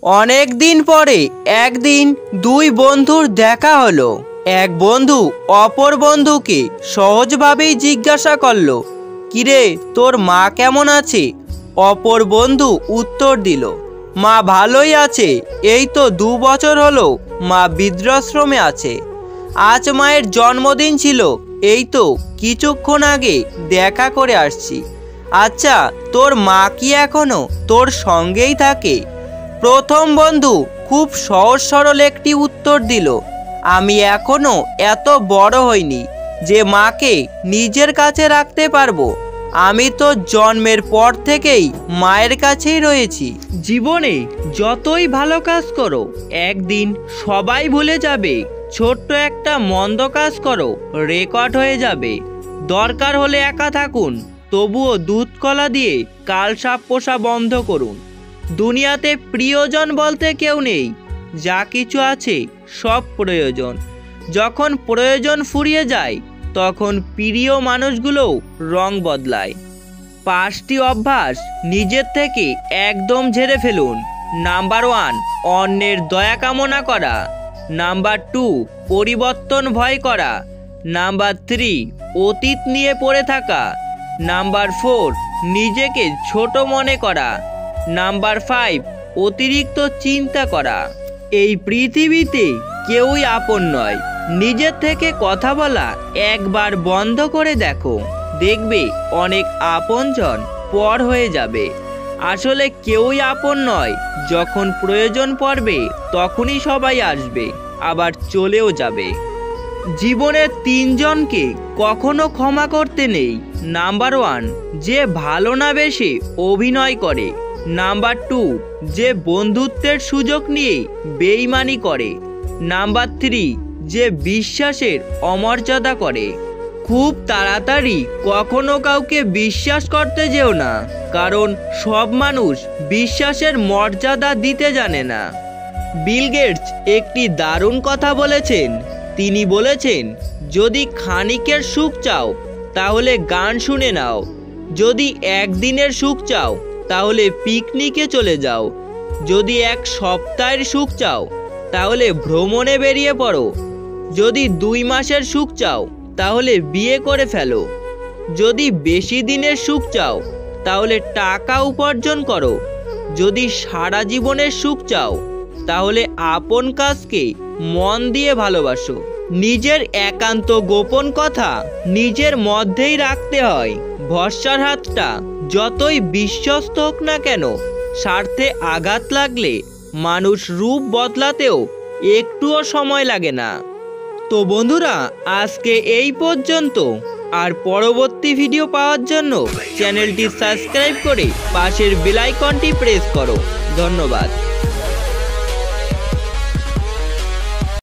অনেক দিন পরে একদিন দুই বন্ধুর দেখা হলো। এক বন্ধু অপর বন্ধুকে সহজভাবেই জিজ্ঞাসা করলো, কিরে তোর মা কেমন আছে? অপর বন্ধু উত্তর দিল, মা ভালোই আছে, এই তো 2 বছর হলো মা বৃদ্ধাশ্রমে আছে। আজ মায়ের জন্মদিন ছিল, এই তো কিছুক্ষণ আগে দেখা করে আসছি। আচ্ছা, তোর মা কি এখনো তোর সঙ্গেই থাকে? প্রথম বন্ধু খুব সহজ সরল একটি উত্তর দিল, আমি এখনো এত বড় হইনি যে মাকে নিজের কাছে রাখতে পারবো। আমি তো জন্মের পর থেকেই মায়ের কাছেই রয়েছি। জীবনে যতই ভালো কাজ করো একদিন সবাই ভুলে যাবে। ছোট্ট একটা মন্দ কাজ করো, রেকর্ড হয়ে যাবে। দরকার হলে একা থাকুন, তবুও দুধ কলা দিয়ে কাল সাপ পোষা বন্ধ করুন। দুনিয়াতে প্রিয়জন বলতে কেউ নেই, যা কিছু আছে সব প্রয়োজন। যখন প্রয়োজন ফুরিয়ে যায় তখন প্রিয় মানুষগুলোও রং বদলায়। 5টি অভ্যাস নিজের থেকে একদম ঝেড়ে ফেলুন। নাম্বার 1, অন্যের দয়া কামনা করা। নাম্বার 2, পরিবর্তন ভয় করা। নাম্বার 3, অতীত নিয়ে পড়ে থাকা। নাম্বার 4, নিজেকে ছোট মনে করা। নাম্বার 5, অতিরিক্ত চিন্তা করা। এই পৃথিবীতে কেউই আপন নয়। নিজের থেকে কথা বলা একবার বন্ধ করে দেখো, দেখবে অনেক আপনজন পর হয়ে যাবে। আসলে কেউই আপন নয়, যখন প্রয়োজন পড়বে তখনই সবাই আসবে, আবার চলেও যাবে। জীবনের 3 জনকে কখনো ক্ষমা করতে নেই। নাম্বার 1, যে ভালো না বেশে অভিনয় করে। নাম্বার 2, যে বন্ধুত্বের সুযোগ নিয়ে বেইমানি করে। নাম্বার 3, যে বিশ্বাসের অমর্যাদা করে। খুব তাড়াতাড়ি কখনো কাউকে বিশ্বাস করতে যেও না, কারণ সব মানুষ বিশ্বাসের মর্যাদা দিতে জানে না। বিল গেটস একটি দারুণ কথা বলেছেন। তিনি বলেছেন, যদি ক্ষণিকের সুখ চাও তাহলে গান শুনে নাও, যদি একদিনের সুখ চাও তাহলে পিকনিকে চলে যাও, যদি 1 সপ্তাহের সুখ চাও তাহলে ভ্রমণে বেরিয়ে পড়ো, যদি 2 মাসের সুখ চাও তাহলে বিয়ে করে ফেলো, যদি বেশি দিনের সুখ চাও তাহলে টাকা উপার্জন করো, যদি সারা জীবনের সুখ চাও তাহলে আপন কাজকে মন দিয়ে ভালোবাসো। নিজের একান্ত গোপন কথা নিজের মধ্যেই রাখতে হয়। ভরসার হাতটা যতই বিশ্বস্ত হোক না কেন, স্বার্থে আঘাত লাগলে মানুষ রূপ বদলাতেও একটুও সময় লাগে না। তো বন্ধুরা, আজকে এই পর্যন্ত। আর পরবর্তী ভিডিও পাওয়ার জন্য চ্যানেলটি সাবস্ক্রাইব করে পাশের বেল আইকনটি প্রেস করো। ধন্যবাদ।